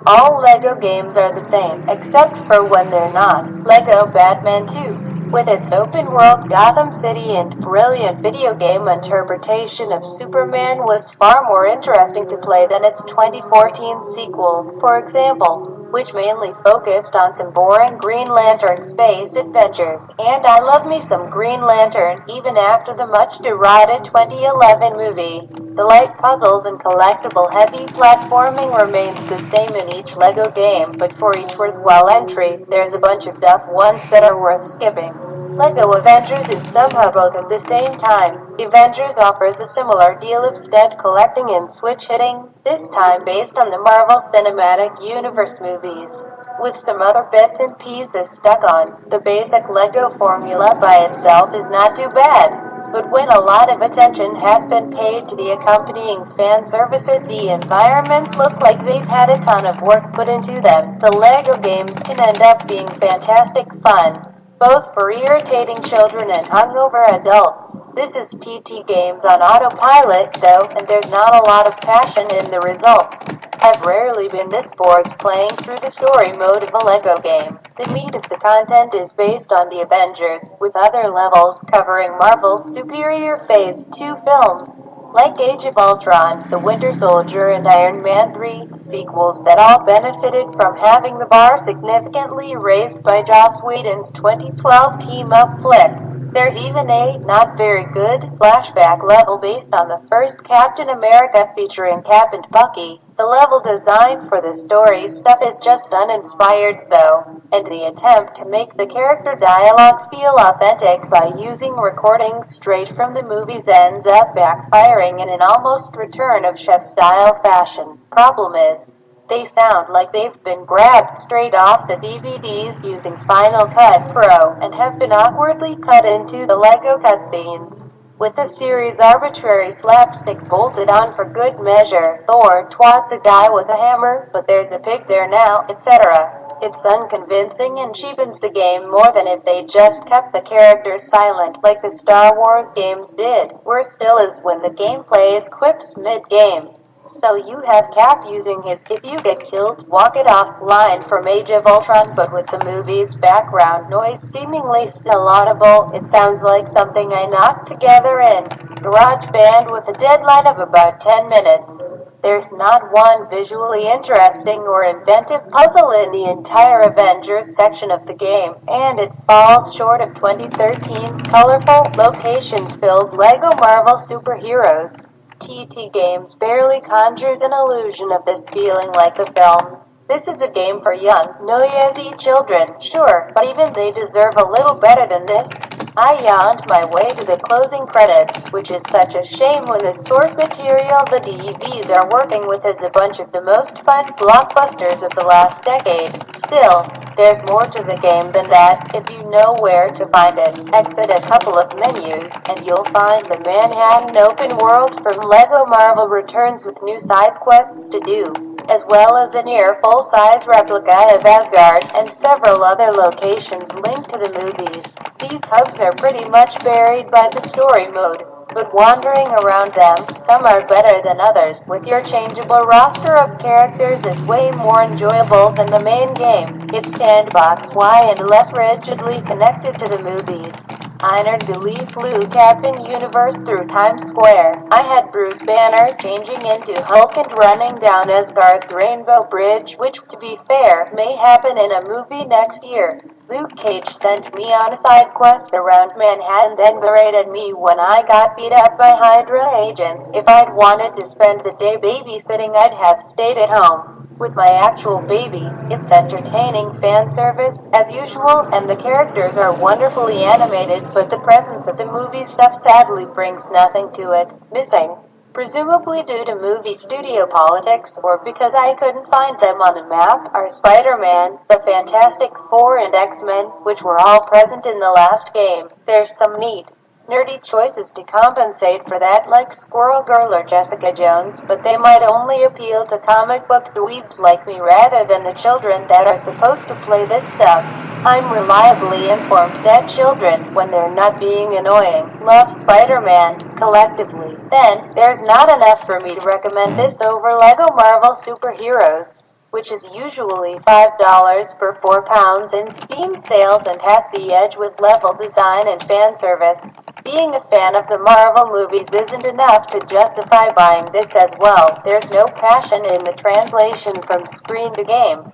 All LEGO games are the same, except for when they're not. LEGO Batman 2, with its open-world Gotham City and brilliant video game interpretation of Superman, was far more interesting to play than its 2014 sequel, for example, which mainly focused on some boring Green Lantern space adventures. And I love me some Green Lantern, even after the much-derided 2011 movie. The light puzzles and collectible-heavy platforming remains the same in each LEGO game, but for each worthwhile entry, there's a bunch of duff ones that are worth skipping. LEGO Avengers is somehow both at the same time. Avengers offers a similar deal of stud collecting and switch hitting, this time based on the Marvel Cinematic Universe movies, with some other bits and pieces stuck on. The basic LEGO formula by itself is not too bad. But when a lot of attention has been paid to the accompanying fan service or the environments look like they've had a ton of work put into them, the LEGO games can end up being fantastic fun, both for irritating children and hungover adults. This is TT Games on autopilot, though, and there's not a lot of passion in the results. I've rarely been this bored playing through the story mode of a LEGO game. The meat of the content is based on the Avengers, with other levels covering Marvel's superior Phase 2 films, like Age of Ultron, The Winter Soldier, and Iron Man 3, sequels that all benefited from having the bar significantly raised by Joss Whedon's 2012 team-up flick. There's even a not very good flashback level based on the first Captain America featuring Cap and Bucky. The level design for the story stuff is just uninspired though, and the attempt to make the character dialogue feel authentic by using recordings straight from the movies ends up backfiring in an almost return of chef-style fashion. Problem is, they sound like they've been grabbed straight off the DVDs using Final Cut Pro and have been awkwardly cut into the LEGO cutscenes, with the series' arbitrary slapstick bolted on for good measure. Thor twats a guy with a hammer, but there's a pig there now, etc. It's unconvincing and cheapens the game more than if they just kept the characters silent like the Star Wars games did. Worse still is when the gameplay is quips mid-game. So you have Cap using his "if you get killed, walk it off" line from Age of Ultron, but with the movie's background noise seemingly still audible. It sounds like something I knocked together in GarageBand with a deadline of about 10 minutes. There's not one visually interesting or inventive puzzle in the entire Avengers section of the game, and it falls short of 2013's colorful, location-filled LEGO Marvel superheroes. TT Games barely conjures an illusion of this feeling like the films. This is a game for young, noisy children, sure, but even they deserve a little better than this. I yawned my way to the closing credits, which is such a shame when the source material the DVs are working with is a bunch of the most fun blockbusters of the last decade. Still, there's more to the game than that if you know where to find it. Exit a couple of menus, and you'll find the Manhattan open world from LEGO Marvel Returns with new side quests to do, as well as a near full-size replica of Asgard and several other locations linked to the movies. These hubs are pretty much buried by the story mode, but wandering around them, some are better than others. With your changeable roster of characters is way more enjoyable than the main game. It's sandbox-y and less rigidly connected to the movies. Einer Lee flew Captain Universe through Times Square. I had Bruce Banner changing into Hulk and running down Asgard's Rainbow Bridge, which, to be fair, may happen in a movie next year. Luke Cage sent me on a side quest around Manhattan, then berated me when I got beat up by Hydra agents. If I'd wanted to spend the day babysitting, I'd have stayed at home with my actual baby. It's entertaining fan service, as usual, and the characters are wonderfully animated, but the presence of the movie stuff sadly brings nothing to it. Missing, presumably due to movie studio politics, or because I couldn't find them on the map, are Spider-Man, the Fantastic Four, and X-Men, which were all present in the last game. There's some neat, nerdy choices to compensate for that, like Squirrel Girl or Jessica Jones, but they might only appeal to comic book dweebs like me rather than the children that are supposed to play this stuff. I'm reliably informed that children, when they're not being annoying, love Spider-Man, collectively. Then, there's not enough for me to recommend this over Lego Marvel Superheroes, which is usually $5 for £4 in Steam sales and has the edge with level design and fan service. Being a fan of the Marvel movies isn't enough to justify buying this as well. There's no passion in the translation from screen to game.